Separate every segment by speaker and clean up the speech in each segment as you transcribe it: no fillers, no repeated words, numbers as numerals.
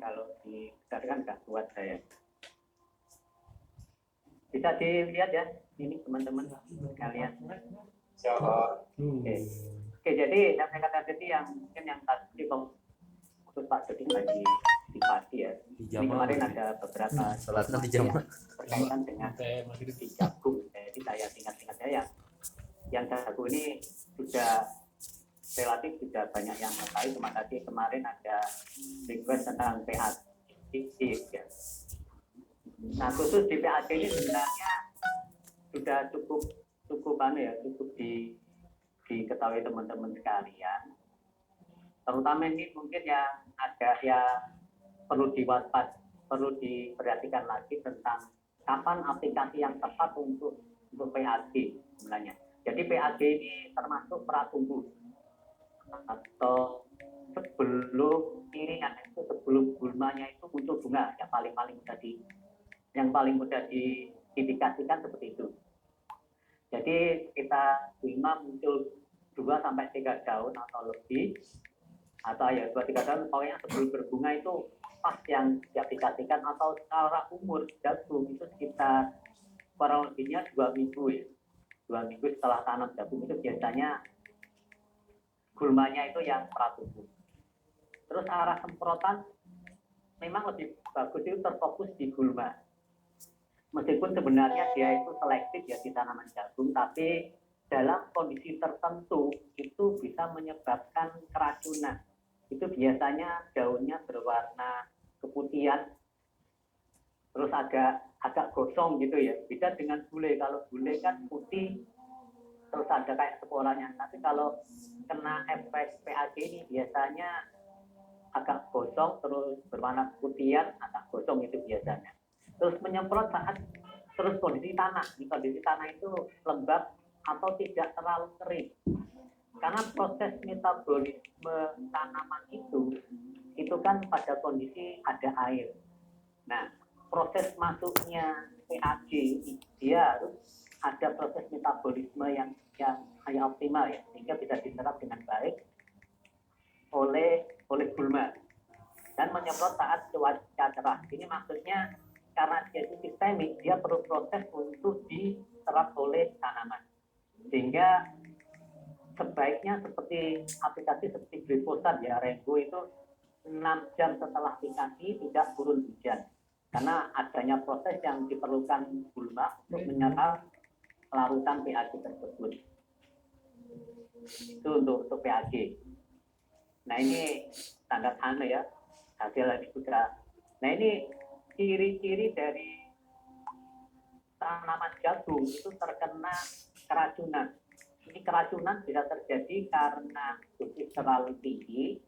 Speaker 1: kalau dibesarkan nggak kuat saya. Bisa dilihat ya, ini teman-teman sekalian. Oke, jadi yang saya katakan tadi yang mungkin yang tadi fokus Pak Dodi lagi di pagi ya. Ini kemarin ada beberapa berkaitan dengan di jagung. Jadi saya ingat-ingat saya yang jagung ini sudah relatif sudah banyak yang mengetahui. Terima kasih kemarin ada request tentang PAD ya. Nah khusus di PAD ini sebenarnya sudah cukup diketahui teman-teman sekalian. Terutama ini mungkin yang ada yang perlu diperhatikan lagi tentang kapan aplikasi yang tepat untuk PAD sebenarnya. Jadi PAD ini termasuk pratumbuh atau sebelum iringan itu sebelum gulmanya itu muncul bunga yang paling mudah diindikasikan seperti itu. Jadi kita gulma muncul 2-3 daun atau lebih atau ya 2-3 daun pokoknya sebelum berbunga itu pas yang diaplikasikan atau secara umur jagung itu sekitar kurang lebihnya 2 minggu ya. 2 minggu setelah tanam jagung itu biasanya gulmanya itu yang pratumbuh. Terus arah semprotan memang lebih bagus itu terfokus di gulma. Meskipun sebenarnya dia itu selektif ya di tanaman jagung, tapi dalam kondisi tertentu itu bisa menyebabkan keracunan. Itu biasanya daunnya berwarna keputihan, terus agak gosong gitu ya. Beda dengan gulai, kalau gulai kan putih, terus ada kayak sporanya. Tapi kalau kena efek PAD ini biasanya agak gosong, terus berwarna keputihan, agak gosong itu biasanya. Terus menyemprot saat terus kondisi tanah itu lembab atau tidak terlalu kering. Karena proses metabolisme tanaman itu kan pada kondisi ada air. Nah, proses masuknya PAD dia harus ada proses metabolisme yang optimal ya, sehingga bisa diserap dengan baik oleh gulma dan menyemprot saat cuaca cerah. Ini maksudnya karena dia itu sistemik, dia perlu proses untuk diserap oleh tanaman. Sehingga sebaiknya seperti aplikasi seperti glifosat ya, Rainbow itu 6 jam setelah aplikasi tidak turun hujan. Karena adanya proses yang diperlukan gulma untuk menyerap larutan PAD tersebut. Itu untuk PAD. Nah ini standar ya, hasil lagi juga. Nah ini ciri-ciri dari tanaman jagung itu terkena keracunan. Ini keracunan bisa terjadi karena dosis terlalu tinggi,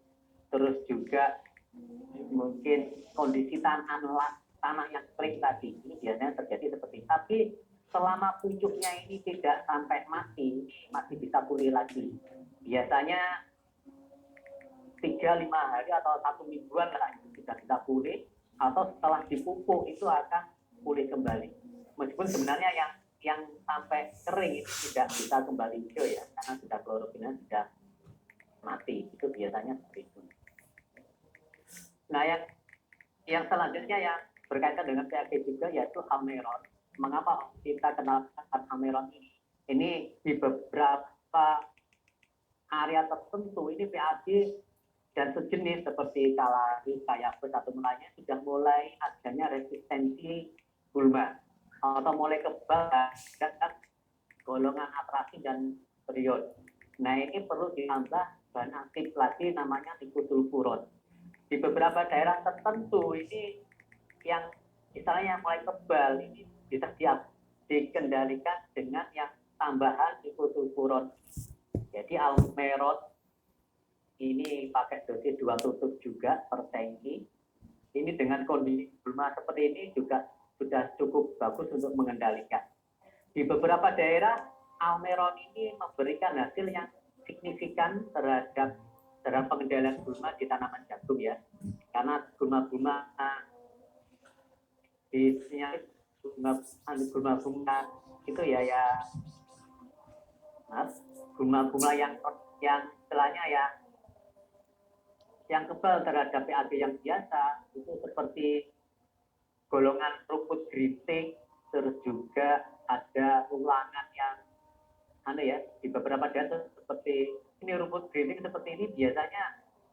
Speaker 1: terus juga mungkin kondisi tanah yang kering tadi ini biasanya terjadi seperti itu. Tapi selama pucuknya ini tidak sampai mati, masih bisa pulih lagi. Biasanya 3-5 hari atau 1 mingguan lah itu bisa pulih, atau setelah dipupuk itu akan pulih kembali. Meskipun sebenarnya yang sampai kering itu tidak bisa kembali hijau ya, karena sudah klorofilnya sudah mati. Itu biasanya seperti itu. Nah yang selanjutnya yang berkaitan dengan PAD juga yaitu Halmeron. Mengapa kita kenal Halmeron ini? Ini di beberapa area tertentu ini PAD dan sejenis seperti Calaris, Cayapes atau lainnya sudah mulai adanya resistensi gulma atau mulai kebal dan golongan atrasi dan period. Nah ini perlu ditambah bahan aktif lagi namanya nikosulfuron. Di beberapa daerah tertentu ini yang misalnya yang mulai kebal ini bisa dikendalikan dengan yang tambahan nikosulfuron. Jadi Halmeron ini pakai dosis 2 tutup juga per tangki. Ini dengan kondisi gulma seperti ini juga sudah cukup bagus untuk mengendalikan. Di beberapa daerah, Halmeron ini memberikan hasil yang signifikan terhadap pengendalian gulma di tanaman jagung ya. Karena gulma-gulma di gulma-gulma itu gulma-gulma yang istilahnya ya yang kebal terhadap PAD yang biasa itu seperti golongan rumput geriting, terus juga ada ulangan yang di beberapa daerah seperti ini rumput geriting seperti ini biasanya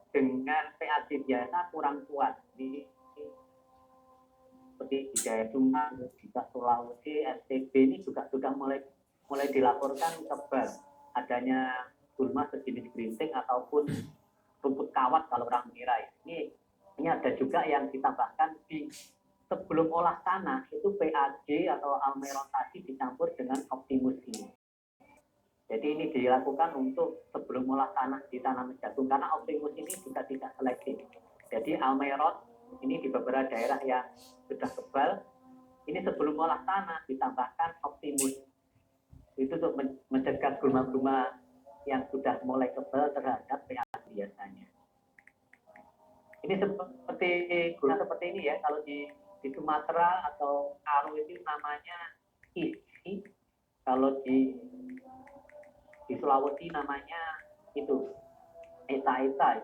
Speaker 1: dengan PAD biasa kurang kuat. Seperti di Jawa Timur, di Sulawesi, NTB ini juga sudah mulai dilaporkan kebal adanya gulma sejenis geriting ataupun rumput kawat kalau orang mengira. Ini ada juga yang ditambahkan di sebelum olah tanah itu PAD atau almerotasi dicampur dengan Optimus ini. Jadi ini dilakukan untuk sebelum olah tanah di tanaman jagung karena Optimus ini juga tidak selektif. Jadi almerot ini di beberapa daerah yang sudah kebal, ini sebelum olah tanah ditambahkan Optimus. Itu untuk mencegah gulma-gulma yang sudah mulai kebal terhadap PAD biasanya. Ini seperti gulma seperti ini ya, kalau di Sumatera atau Karo itu namanya isi, kalau di Sulawesi namanya itu eta-eta.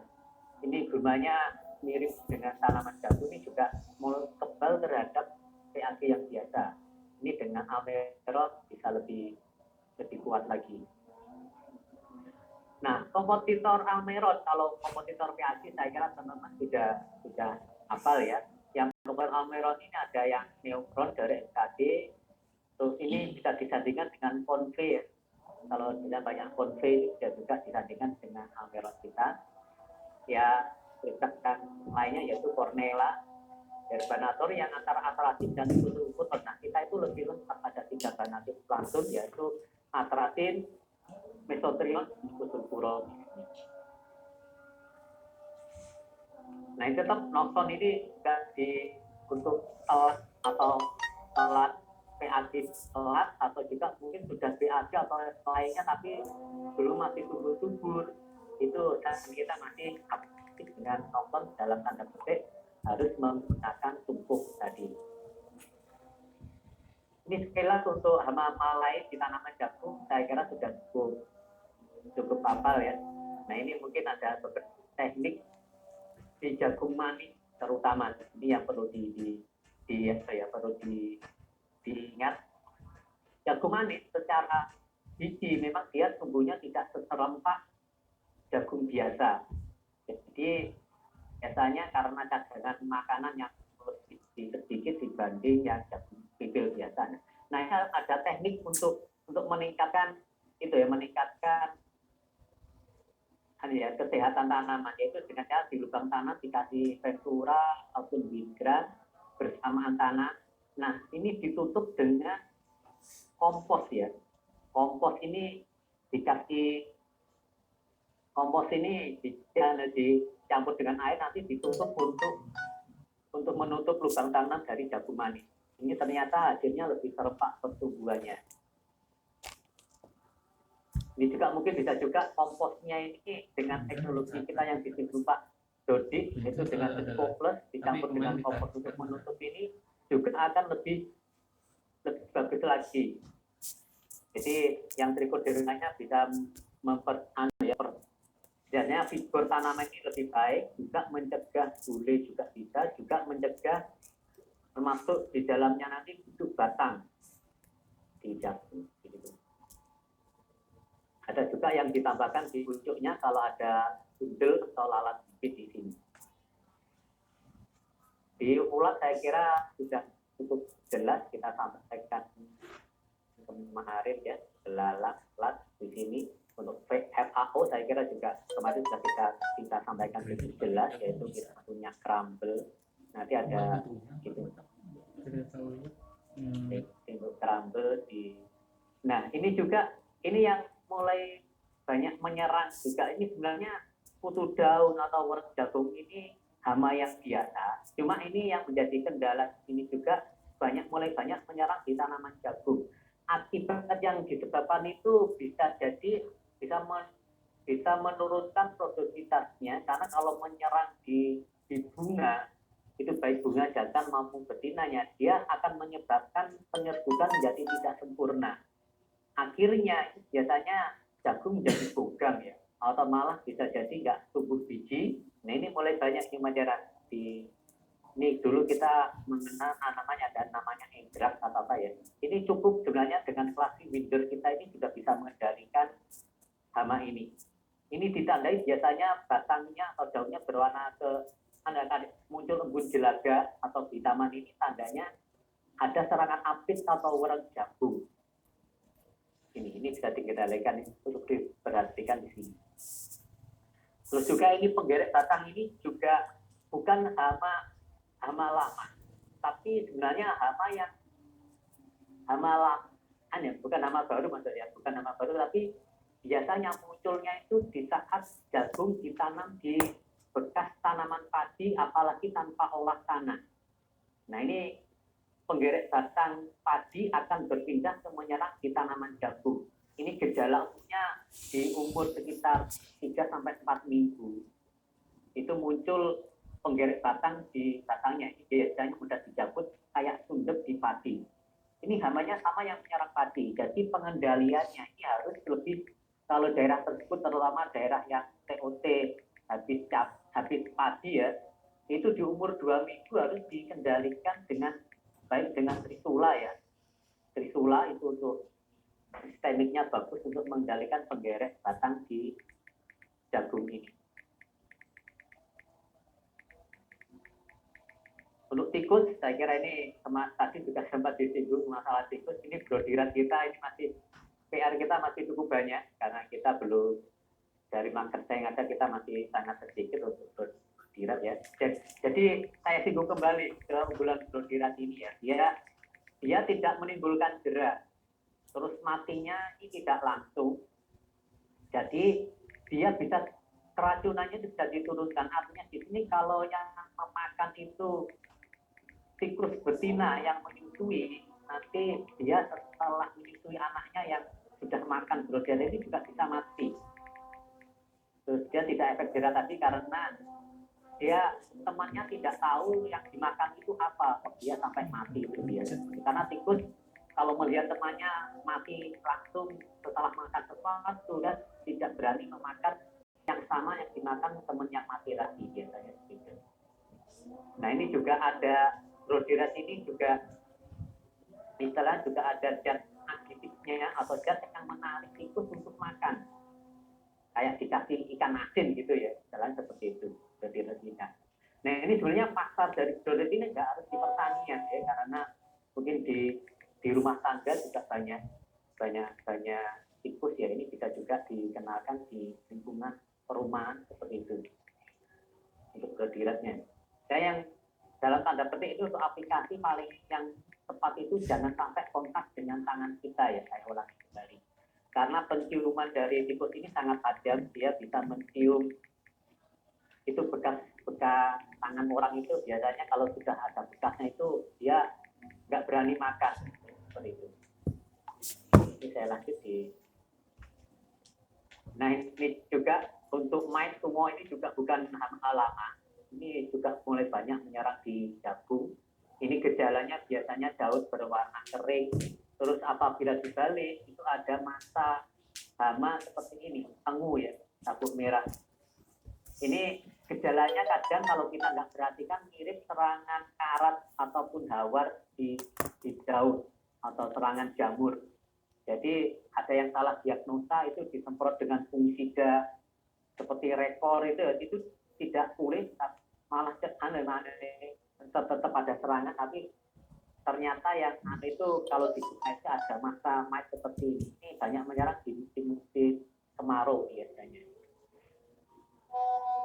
Speaker 1: Ini gulmanya mirip dengan tanaman jagung, ini juga mulai kebal terhadap PAD yang biasa. Ini dengan almerot bisa lebih kuat lagi. Nah, kompetitor almerot, kalau kompetitor PAD saya kira teman-teman sudah hafal ya. Yang kompetitor almerot ini ada yang neukron dari SKD, terus ini bisa disandingkan dengan konve ya. Kalau tidak banyak konve ini bisa juga disandingkan dengan almerot kita. Ya, dan lainnya yaitu Cornella, Herbanator yang antara atrasin dan unsur-unsur. Nah, kita itu lebih lengkap ada 3 banatif plantun yaitu atrasin, mesotrion, unsur-unsur. Nah, ini tetap nonton ini juga untuk telat atau telat PAD telat atau juga mungkin sudah PAD atau lainnya tapi belum masih subur-subur, itu dan kita masih aktif dengan nonton dalam tanda petik harus menggunakan tumpuk tadi. Ini sekilas untuk hama-hama lain di tanaman jagung saya kira sudah cukup hafal ya. Nah, ini mungkin ada beberapa teknik di jagung manis terutama ini yang perlu diingat. Jagung manis secara biji memang dia tumbuhnya tidak seserempak jagung biasa. Jadi biasanya karena cadangan makanan yang lebih sedikit dibanding yang jagung pipil biasa. Nah, ada teknik untuk meningkatkan kesehatan tanaman, yaitu dengan cara di lubang tanah dikasih Ventura ataupun Wigra bersamaan tanah. Nah, ini ditutup dengan kompos ya. Kompos ini dicampur dengan air, nanti ditutup untuk menutup lubang tanam dari jagung manis. Ini ternyata hasilnya lebih serempak pertumbuhannya. Ini juga mungkin bisa juga komposnya ini dengan teknologi kita yang disebut Pak Dodi, itu dengan Plus dicampur dengan kompos untuk menutup ini juga akan lebih bagus lagi. Jadi yang trikodermanya bisa biasanya figur tanaman ini lebih baik, juga mencegah bule juga bisa, juga mencegah termasuk di dalamnya nanti busuk batang di jagung. Ada juga yang ditambahkan di pucuknya kalau ada bundel atau lalat di sini. Di ulat saya kira sudah cukup jelas kita sampaikan kemarin ya, lalat di sini. Untuk FAO saya kira juga kemarin sudah kita sampaikan lebih jelas, yaitu kita punya crumble. Nanti ada gitu. Untuk crumble di. Nah, ini juga yang mulai banyak menyerang juga. Ini sebenarnya kutu daun atau wortel jagung ini hama yang biasa. Cuma ini yang menjadi kendala ini juga mulai banyak menyerang di tanaman jagung. Akibat yang disebabkan itu bisa menurunkan produktivitasnya, karena kalau menyerang di bunga itu baik bunga jantan maupun betinanya, dia akan menyebabkan penyerbukan menjadi tidak sempurna. Akhirnya biasanya jagung menjadi bogang ya, atau malah bisa jadi nggak tumbuh biji, Nah ini mulai banyak nih masyarakat di ini dulu kita mengenal namanya dan namanya Indrax atau apa ya. Ini cukup sebenarnya dengan klasi Windows kita ini juga bisa mengendalikan hama ini. Ini ditandai biasanya batangnya atau daunnya berwarna muncul embun jelaga atau di taman ini tandanya ada serangan apis atau orang jagung. Ini bisa dikendalikan untuk diperhatikan di sini. Terus juga ini penggeret batang ini juga bukan hama lama, tapi sebenarnya hama lama, bukan hama baru maksudnya, bukan hama baru, tapi biasanya munculnya itu di saat jagung ditanam di bekas tanaman padi, apalagi tanpa olah tanah. Nah ini penggeret batang padi akan berpindah ke menyerang di tanaman jagung. Ini gejala umumnya di umur sekitar 3-4 minggu. Itu muncul penggeret batang di batangnya. Ini biasanya mudah dicabut kayak sundep di padi. Ini hamanya sama yang menyerang padi. Jadi pengendaliannya ini harus lebih, kalau daerah tersebut terutama daerah yang TOT habis padi ya, itu di umur 2 minggu harus dikendalikan dengan baik dengan trisula ya. Trisula itu untuk sistemiknya bagus untuk mengendalikan penggeret batang di jagung ini. Untuk tikus, saya kira ini tadi juga sempat disinggung masalah tikus. Ini brodirat kita ini masih PR kita masih cukup banyak karena kita belum dari market yang ada kita masih sangat sedikit untuk brodirat ya. Jadi saya singgung kembali ke unggulan brodirat ini ya. Dia tidak menimbulkan jerat. Terus matinya ini tidak langsung. Jadi dia bisa keracunannya bisa diturunkan. Artinya di sini kalau yang memakan itu siklus betina yang menyusui, nanti dia setelah menyusui anaknya yang sudah makan brodirat ini juga bisa mati. Terus dia tidak efek jerat tadi karena dia temannya tidak tahu yang dimakan itu apa, dia sampai mati itu dia. Karena tikus kalau melihat temannya mati langsung setelah makan sesuatu dan tidak berani memakan yang sama yang dimakan teman yang mati lagi biasanya begitu. Nah ini juga ada brodirat ini juga misalnya juga ada zat aditifnya atau zat yang menarik tikus untuk makan. Kayak dikasih ikan asin gitu ya, jalan seperti itu brodirat ikan. Nah ini sebenarnya pasar dari brodirat ini nggak harus di pertanian ya, karena mungkin di rumah tangga juga banyak tikus ya, ini bisa juga dikenalkan di lingkungan perumahan seperti itu untuk brodiratnya. Saya yang dalam tanda petik itu untuk aplikasi paling yang tepat itu jangan sampai kontak dengan tangan kita ya, saya ulangi kembali. Karena penciuman dari tikus ini sangat tajam, dia bisa mencium itu bekas tangan orang itu biasanya kalau sudah ada bekasnya itu dia nggak berani makan seperti itu. Ini saya lanjut di. Nah ini juga untuk mites semua ini juga bukan hama lama. Ini juga mulai banyak menyerang di jagung. Ini gejalanya biasanya daun berwarna kering. Terus apabila dibalik itu ada masa hama seperti ini, tengu ya, sabuk merah. Ini gejalanya kadang kalau kita nggak perhatikan mirip serangan karat ataupun hawar di daun atau serangan jamur. Jadi ada yang salah diagnosa itu disemprot dengan fungisida seperti rekor itu tidak pulih, malah tetap ada serangan, tapi ternyata yang itu kalau di Indonesia ada masa mites seperti ini banyak menyerang di musim kemarau biasanya.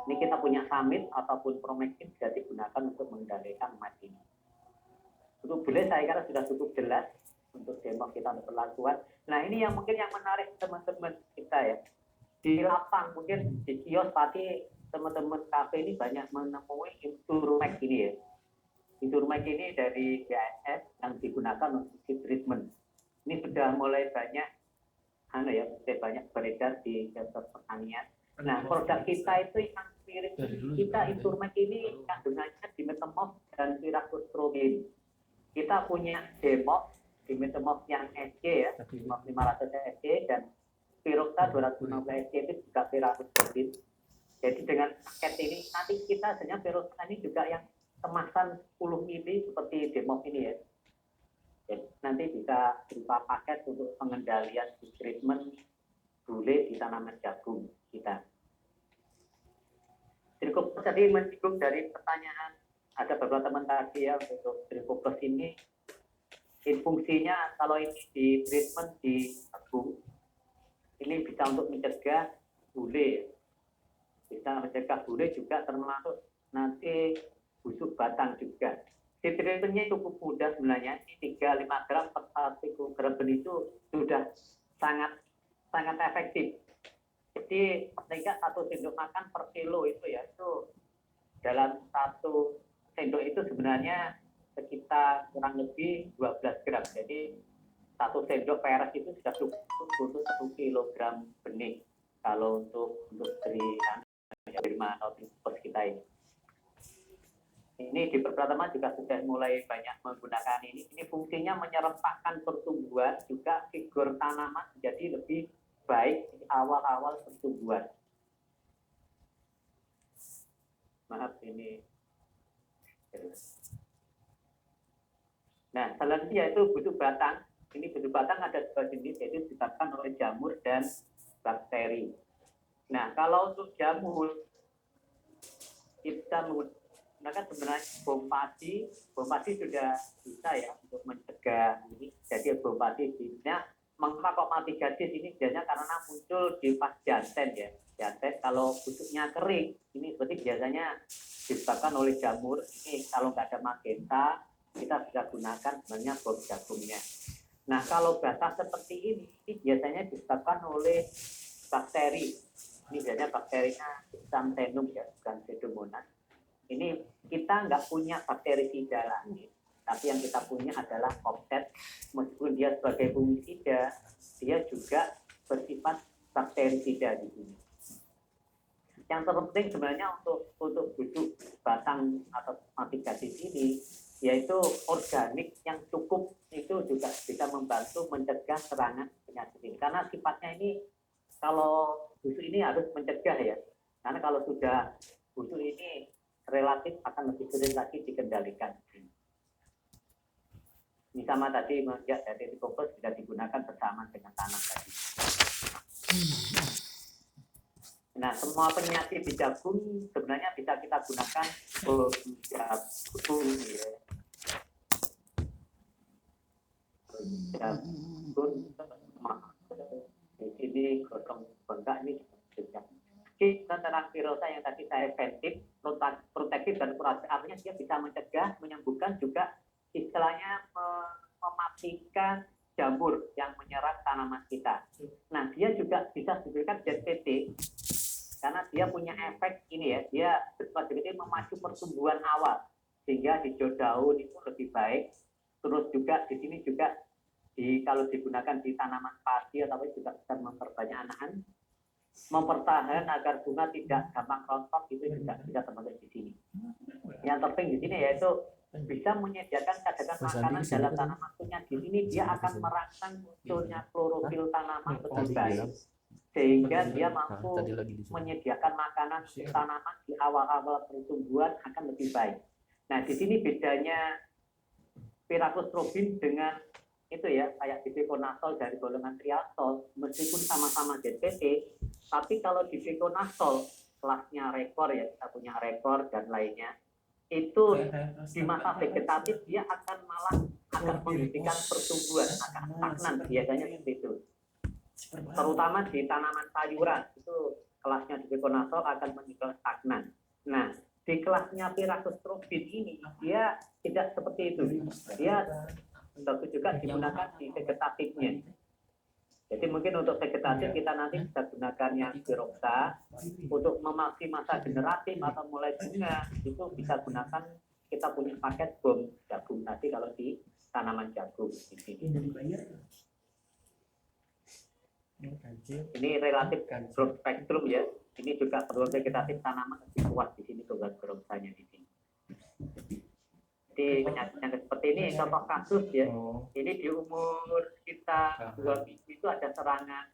Speaker 1: Ini kita punya samit ataupun promektin bisa digunakan untuk mengendalikan mites ini. Untuk boleh saya kira sudah cukup jelas untuk demo kita untuk perlakuan. Nah ini yang mungkin yang menarik teman-teman kita ya. Di lapang mungkin di kios pasti teman-teman kafe ini banyak menemui Inturmec ini ya. Inturmec ini dari BASF yang digunakan untuk treatment. Ini sudah mulai banyak beredar di sektor pertanian. Nah, produk kita itu yang mirip kita Inturmec ini kandungannya dimetamorf dan piracostrobin. Kita punya dimetamorf yang SC ya, 500 SC dan Piroxta 250 SC itu juga piracostrobin. Jadi dengan paket ini nanti kita sebenarnya Virosa ini juga yang kemasan 10 mili seperti Demov ini ya. Jadi nanti bisa berupa paket untuk pengendalian treatment bule di tanaman jagung kita. Trikopus tadi menyinggung dari pertanyaan ada beberapa teman tadi ya untuk Trikopus ini fungsinya kalau ini di treatment di jagung ini bisa untuk mencegah bule, bisa mencegah bule juga termasuk nanti busuk batang juga. Di treatmentnya cukup mudah sebenarnya, 3-5 gram per 1 gram benih itu sudah sangat efektif. Jadi ketika 1 sendok makan per kilo itu ya, itu dalam 1 sendok itu sebenarnya sekitar kurang lebih 12 gram. Jadi 1 sendok peres itu sudah cukup untuk 1 kilogram benih kalau untuk industri Trikopus kita ini. Ini di pertama juga sudah mulai banyak menggunakan ini. Ini fungsinya menyerempakkan pertumbuhan, juga figur tanaman menjadi lebih baik di awal-awal pertumbuhan. Maaf ini. Nah, selanjutnya itu busuk batang. Ini busuk batang ada 2 jenis, yaitu disebabkan oleh jamur dan bakteri. Nah, kalau untuk jamur kita menggunakan sebenarnya bom padi sudah bisa ya untuk mencegah ini. Jadi bom padi sebenarnya mengapa kok mati gadis ini biasanya karena muncul di pas janten ya. Janten kalau busuknya kering ini seperti biasanya disebabkan oleh jamur. Ini kalau nggak ada magenta kita bisa gunakan sebenarnya bom jagungnya. Nah kalau basah seperti ini biasanya disebabkan oleh bakteri. Ini biasanya bakterinya Xanthenum ya, bukan Pseudomonas. Ini kita nggak punya bakterisida lagi, tapi yang kita punya adalah Coptet. Meskipun dia sebagai fungisida, dia juga bersifat bakterisida di sini. Yang terpenting sebenarnya untuk busuk batang atau mati gadis ini, yaitu organik yang cukup itu juga bisa membantu mencegah serangan penyakit ini. Karena sifatnya ini kalau busuk ini harus mencegah ya, karena kalau sudah busuk ini relatif akan lebih sulit lagi dikendalikan. Ini sama tadi ya, dari Trikopus sudah digunakan bersama dengan tanam tadi. Nah, semua penyakit di jagung sebenarnya bisa kita gunakan jagung ya. Jagung di sini gotong bengkak ini juga. Tentang Virosa yang tadi saya preventif, protektif dan kuratif, artinya dia bisa mencegah, menyembuhkan juga istilahnya mematikan jamur yang menyerang tanaman kita. Nah, dia juga bisa diberikan ZPT karena dia punya efek ini ya, dia ZPT memacu pertumbuhan awal sehingga hijau daun itu lebih baik. Terus juga di sini juga kalau digunakan di tanaman padi atau juga bisa memperbanyak anakan, mempertahan agar bunga tidak gampang rontok itu juga bisa termasuk di sini. Yang penting di sini yaitu bisa menyediakan cadangan makanan dalam tanaman punya di sini, dia akan merangsang munculnya klorofil tanaman lebih baik sehingga dia mampu menyediakan makanan tanaman di awal-awal pertumbuhan akan lebih baik. Nah di sini bedanya Pyracus robin dengan itu ya kayak Diviconazole dari golongan triazole, meskipun sama-sama ZPT, tapi kalau Diviconazole kelasnya rekor ya, kita punya rekor dan lainnya, itu di masa vegetatif dia akan malah akan menghentikan pertumbuhan, akan stagnan biasanya seperti itu. Terutama di tanaman sayuran itu kelasnya Diviconazole akan meninggal stagnan. Nah di kelasnya Pyracus robin ini dia tidak seperti itu, dia bagus juga digunakan di vegetatifnya. Jadi mungkin untuk vegetatif kita nanti bisa gunakan yang Virosa. Untuk memasuki masa generatif atau mulai bunga itu bisa gunakan kita punya paket bom jagung tadi kalau di tanaman jagung di sini. Ini relatif broad spectrum ya. Ini juga perlu vegetatif tanaman lebih kuat di sini tugas Virosanya di sini. Jadi penyakit seperti ini contoh kasus ya. Ini di umur kita 2 minggu itu ada serangan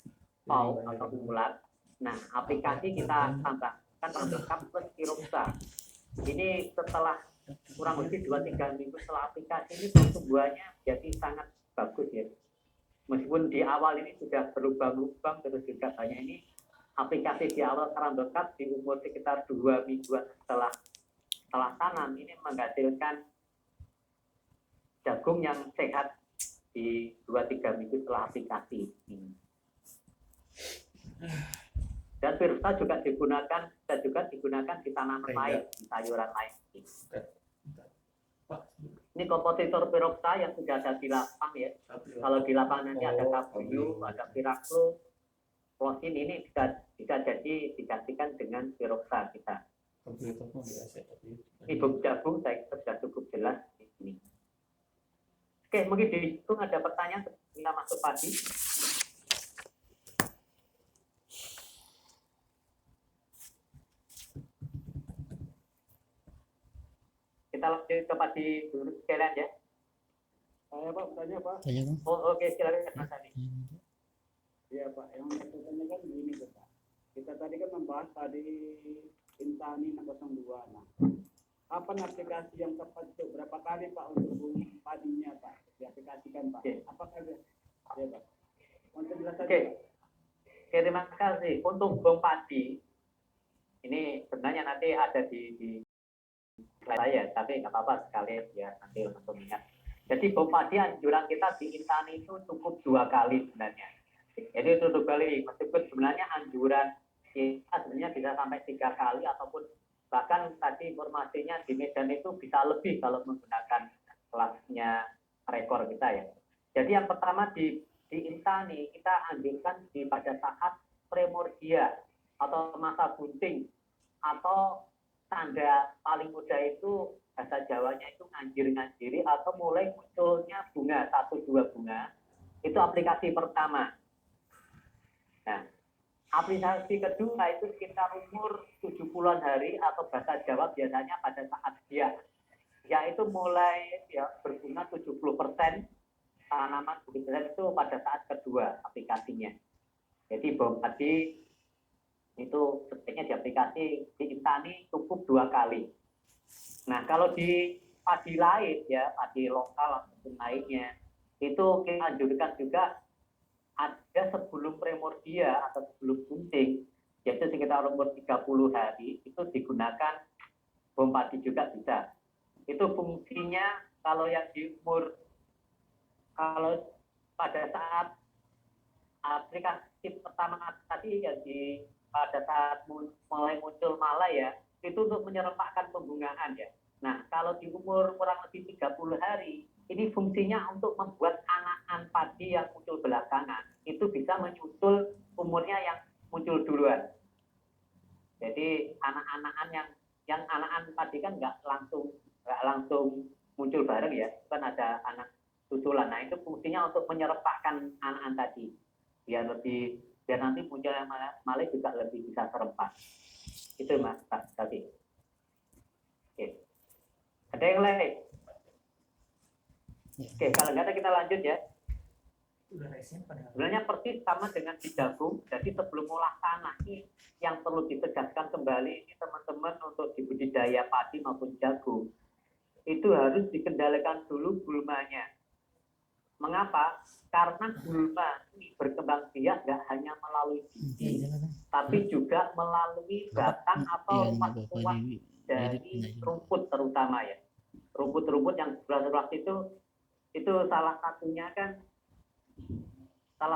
Speaker 1: flu atau ulat. Nah aplikasi kita tambah kan lengkap plus Piroxa. Ini setelah kurang lebih 2-3 minggu setelah aplikasi ini pertumbuhannya jadi sangat bagus ya. Meskipun di awal ini sudah berlubang-lubang, terus juga banyak ini aplikasi di awal kerang bekat di umur sekitar 2 mingguan setelah tanam ini menghasilkan jagung yang sehat di 2-3 minggu setelah aplikasi. Dan Piroxa juga digunakan di tanaman lain, di sayuran lain. Ini kompositor Piroxa yang sudah ada di lapang ya. Kalau di lapangan nanti ada kabuyu, ada piraklo, plosin ini bisa jadi digantikan dengan Piroxa kita. Ibu jagung saya sudah cukup jelas di sini. Oke, mungkin dihitung ada pertanyaan kita masuk padi. Kita lanjut ke padi dulu sekalian ya.
Speaker 2: Saya Pak, bertanya Pak.
Speaker 1: Oh, oke, silakan Mas Adi.
Speaker 2: Iya Pak, yang saya tanyakan begini Pak. Kita tadi kan membahas tadi Intani 602. Nah, apa aplikasi yang tepat untuk berapa kali Pak untuk padinya Pak? Diaplikasikan Pak.
Speaker 1: Oke.
Speaker 2: Apakah ya Pak? Untuk jelas
Speaker 1: Oke. Oke, terima kasih. Untuk bom padi ini sebenarnya nanti ada di saya, tapi nggak apa-apa sekali ya nanti untuk ingat. Jadi bom padi anjuran kita di Intani itu cukup 2 kali sebenarnya. Jadi itu 2 kali, meskipun sebenarnya anjuran kita sebenarnya bisa sampai 3 kali ataupun bahkan tadi informasinya di Medan itu bisa lebih kalau menggunakan kelasnya rekor kita ya. Jadi yang pertama di Intani kita anjurkan pada saat primordia atau masa bunting atau tanda paling mudah itu bahasa Jawanya itu nganjir-nganjiri atau mulai munculnya bunga 1-2 bunga itu aplikasi pertama. Nah, aplikasi kedua itu sekitar umur 70-an hari atau bahasa Jawa biasanya pada saat dia yaitu mulai ya berbunga 70% tanaman begitu itu pada saat kedua aplikasinya. Jadi bom tadi itu sebaiknya di aplikasi di Intani cukup 2 kali. Nah, kalau di padi lain ya, padi lokal ataupun lainnya, itu kita anjurkan juga ada sebelum primordia atau sebelum bunting, yaitu sekitar umur 30 hari, itu digunakan bom padi juga bisa. Itu fungsinya kalau yang di umur, kalau pada saat aplikasi pertama tadi ya pada saat mulai muncul mala ya, itu untuk menyerempakkan pembungaan ya. Nah, kalau di umur kurang lebih 30 hari, ini fungsinya untuk membuat anakan padi yang muncul belakangan, itu bisa menyusul umurnya yang muncul duluan. Jadi anak-anakan yang anakan padi kan nggak langsung muncul bareng ya, kan ada anak susulan. Nah, itu fungsinya untuk menyerempakkan anakan tadi, biar nanti muncul yang malah juga lebih bisa serempak. Itu Mas tadi. Oke. Ada yang lain? Oke, kalau nggak ada kita lanjut ya. Sebenarnya persis sama dengan di jagung. Jadi sebelum olah tanah ini yang perlu ditegaskan kembali ini teman-teman untuk di budidaya padi maupun jagung itu harus dikendalikan dulu gulmanya. Mengapa? Karena gulma ini berkembang biak nggak hanya melalui biji, tapi juga melalui batang atau ruas-ruas dari rumput terutama ya. Rumput-rumput yang ruas-ruas itu salah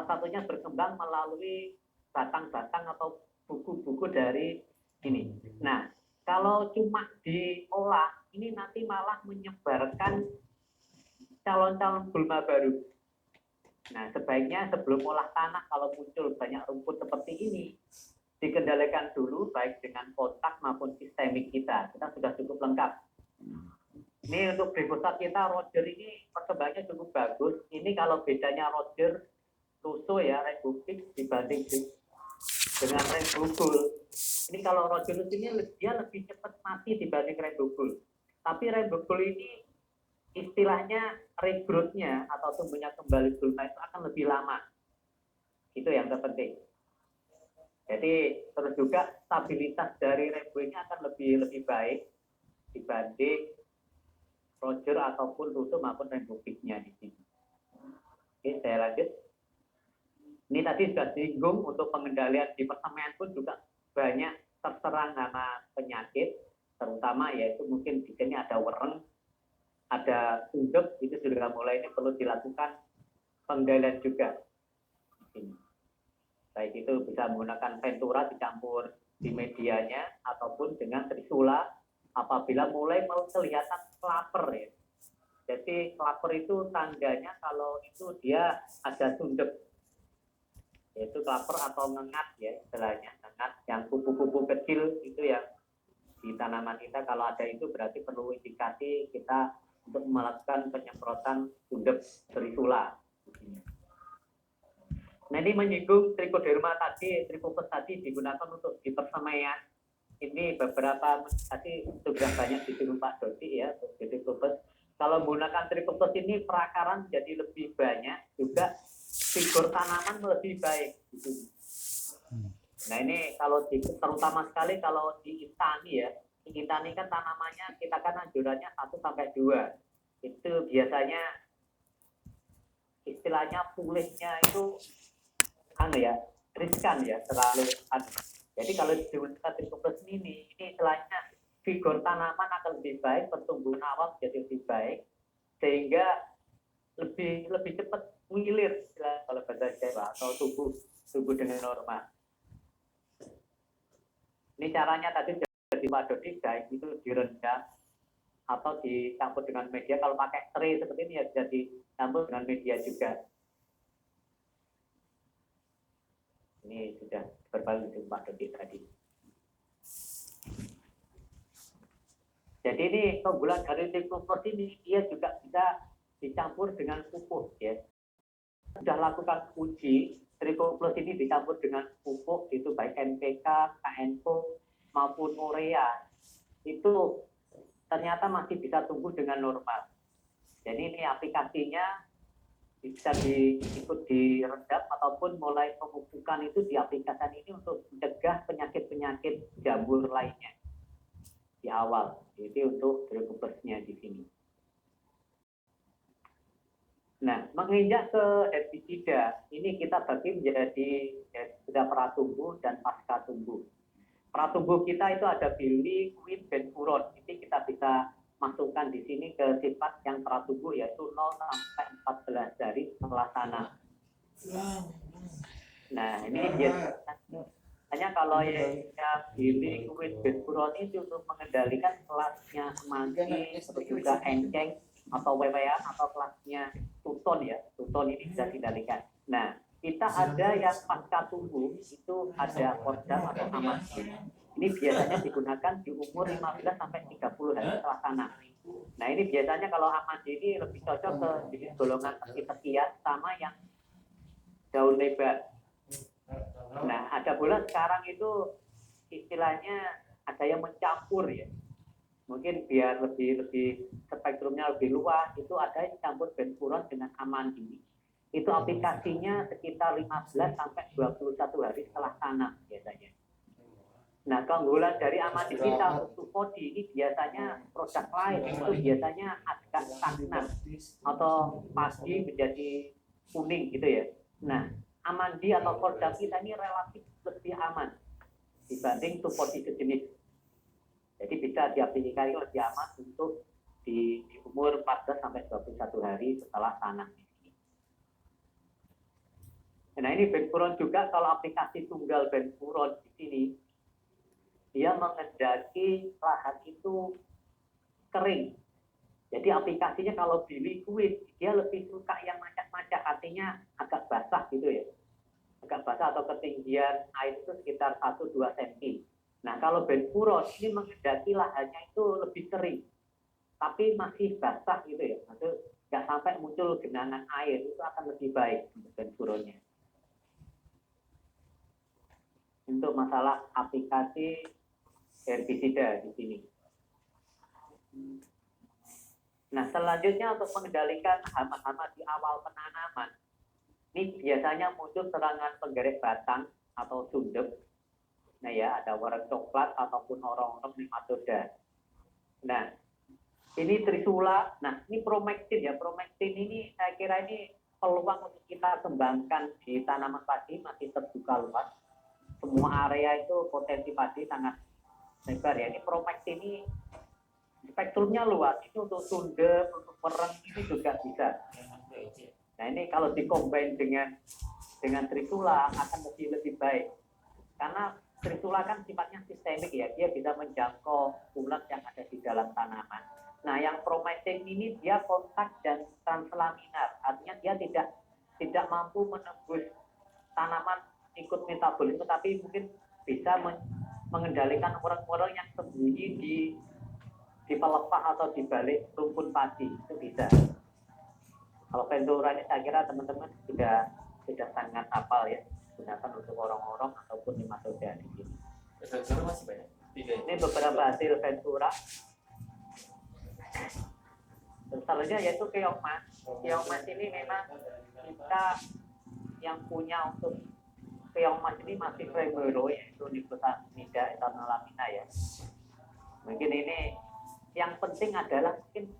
Speaker 1: satunya berkembang melalui batang-batang atau buku-buku dari ini. Nah, kalau cuma diolah, ini nanti malah menyebarkan calon-calon gulma baru. Nah, sebaiknya sebelum olah tanah kalau muncul banyak rumput seperti ini, dikendalikan dulu baik dengan kontak maupun sistemik kita. Kita sudah cukup lengkap. Ini untuk glifosat kita, Roger ini perkembangannya cukup bagus. Ini kalau bedanya Roger, Tuso ya, Rebufix dibanding dengan Rebugul. Ini kalau Roger ini dia lebih cepat mati dibanding Rebugul. Tapi Rebugul ini istilahnya regrowth-nya atau tumbuhnya kembali gulma itu akan lebih lama. Itu yang terpenting. Jadi terus juga stabilitas dari rembu ini akan lebih baik dibanding roger ataupun rusum maupun rembu peaknya di sini. Oke, saya lanjut. Ini tadi sudah disinggung untuk pengendalian di persemaian pun juga banyak terserang hama penyakit, terutama yaitu mungkin di sini ada wereng, ada undep, itu sudah mulai ini perlu dilakukan pengendalian juga. Baik itu bisa menggunakan ventura dicampur di medianya ataupun dengan trisula apabila mulai kelihatan klaper ya. Jadi klaper itu tandanya kalau itu dia ada sundep, yaitu klaper atau ngengat ya istilahnya, ngengat yang kupu-kupu kecil itu yang di tanaman kita, kalau ada itu berarti perlu indikasi kita untuk melakukan penyemprotan sundep trisula. Nah ini menyinggung trichoderma tadi, tripopus tadi digunakan untuk di persemaian. Ini beberapa tadi sudah banyak disinggung Pak Dodi ya, tripopus. Kalau menggunakan tripopus ini perakaran jadi lebih banyak, juga figur tanaman lebih baik. Gitu. Nah ini kalau terutama sekali kalau di Intani ya, di Intani kan tanamannya kita kan anjurannya 1 sampai 2. Itu biasanya istilahnya pulihnya itu riskan ya, terlalu jadi kalau digunakan tripopus ini istilahnya figur tanaman akan lebih baik, pertumbuhan awal jadi lebih baik, sehingga lebih cepat mengilir kalau bahasa Jawa, atau tumbuh dengan normal. Ini caranya tadi jadi Pak Dodi, baik itu direndam atau dicampur dengan media. Kalau pakai tray seperti ini ya bisa dicampur dengan media juga. Ini sudah berbalik dengan Pak Dodi tadi. Jadi ini keunggulan dari tripopus ini, dia juga bisa dicampur dengan pupuk ya. Sudah lakukan uji tripopus ini dicampur dengan pupuk itu baik NPK, KNPO maupun urea, itu ternyata masih bisa tumbuh dengan normal. Jadi ini aplikasinya bisa ikut direndam ataupun mulai pemupukan itu diaplikasikan ini untuk mencegah penyakit-penyakit jamur lainnya di awal. Jadi untuk tripopusnya di sini. Nah, menginjak ke herbisida, ini kita bagi menjadi herbisida pratumbuh dan pasca tumbuh. Pratumbuh kita itu ada bili, queen, benfuron. Ini kita bisa masukkan di sini ke sifat yang pratumbuh, yaitu 0 sampai 14 hari setelah tanam. Nah, ini biasanya kalau yang bili, queen, benfuron itu untuk mengendalikan kelasnya semanggi, terus juga enceng, atau wewean, atau kelasnya tuton ya, tuton ini bisa dikendalikan. Nah, kita ada yang pasca tumbuh, itu ada kodam atau amadin. Ini biasanya digunakan di umur 15 sampai 30 hari setelah tanam. Nah, ini biasanya kalau amadin ini lebih cocok ke jenis golongan teki-tekian sama yang daun lebar. Nah, ada pula sekarang itu istilahnya ada yang mencampur ya. Mungkin biar lebih spektrumnya lebih luas, itu ada yang campur benfuron dengan amandin. Itu aplikasinya sekitar 15 sampai 21 hari setelah tanam biasanya. Nah, keunggulan dari amandin kita untuk podi ini biasanya produk lain itu biasanya agak stagnan atau pasti menjadi kuning gitu ya. Nah, amandi atau produk kita ini relatif lebih aman dibanding tupodi sejenis. Jadi bisa diaplikasikan lebih aman untuk di umur 14 sampai 21 hari setelah tanam ini. Nah, ini benfuron juga, kalau aplikasi tunggal benfuron di sini, dia mengendaki lahan itu kering. Jadi aplikasinya kalau di liquid, dia lebih suka yang macak-macak, artinya agak basah gitu ya. Agak basah atau ketinggian air itu sekitar 1-2 cm. Nah, kalau benfuron ini mengendaki lahannya itu lebih kering, tapi masih basah gitu ya, maksudnya nggak sampai muncul genangan air, itu akan lebih baik untuk benfuronnya. Untuk masalah aplikasi herbisida di sini. Nah, selanjutnya untuk mengendalikan hama-hama di awal penanaman, ini biasanya muncul serangan penggerek batang atau sundep. Nah ya, ada warna coklat ataupun orang-orang nematoda. Nah, ini trisula. Nah, ini promektin ya. Promektin ini saya kira ini peluang untuk kita kembangkan di tanaman padi masih terbuka luas. Semua area itu potensi padi sangat lebar ya. Ini promektin ini spektrumnya luas. Ini untuk sunde, untuk mereng ini juga bisa. Nah, ini kalau dikombin dengan trisula akan lebih baik. Karena trisula kan sifatnya sistemik ya, dia bisa menjangkau ulat yang ada di dalam tanaman. Nah, yang promektin ini dia kontak dan translaminar, artinya dia tidak mampu menembus tanaman ikut metabolisme, tapi mungkin bisa mengendalikan orang-orang yang sembunyi di pelepah atau di balik rumpun padi, itu bisa. Kalau Ventura ini saya kira teman-teman sudah sangat hafal ya, gunakan untuk orang-orang ataupun nematoda di sini.
Speaker 3: Ventura masih banyak.
Speaker 1: Ini beberapa hasil Ventura. Selanjutnya yaitu keong mas. Keong mas ini memang kita yang punya untuk keong mas ini masih Fremero, yaitu Nicotinamida etanolamina ya. Mungkin ini yang penting adalah mungkin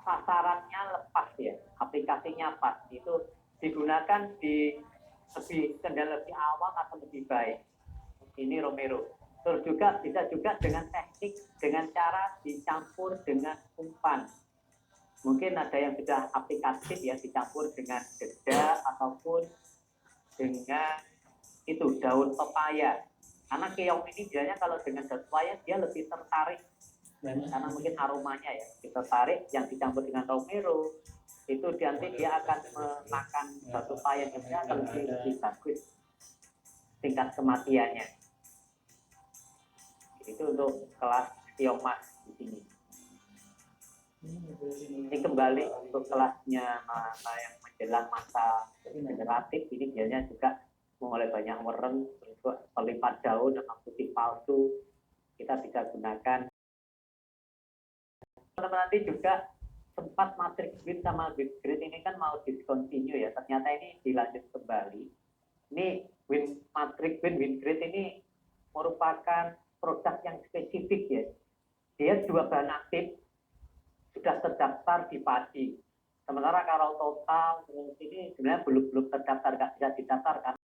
Speaker 1: sasarannya lepas ya, aplikasinya pas, itu digunakan di lebih awal atau lebih baik. Ini Romero. Terus juga bisa juga dengan teknik, dengan cara dicampur dengan umpan. Mungkin ada yang sudah aplikatif ya, dicampur dengan dedak ataupun dengan itu daun pepaya. Karena keong ini biasanya kalau dengan daun pepaya dia lebih tertarik karena mungkin aromanya ya, tertarik. Yang dicampur dengan Romero itu nanti dia akan memakan batu paya yang akan lebih bagus tingkat kematiannya. Itu untuk kelas keong mas di sini. Ini kembali untuk kelasnya yang menjelang masa generatif, ini biasanya juga mulai banyak wereng, pelipat daun atau putih palsu, kita bisa gunakan. Teman-teman nanti juga sempat matrix win sama win grid ini kan mau discontinue ya, ternyata ini dilanjut kembali. Ini matrix win grid ini merupakan produk yang spesifik ya. Dia 2 bahan aktif sudah terdaftar di padi. Sementara kalau total ini sebenarnya belum terdaftar, nggak bisa didaftar karena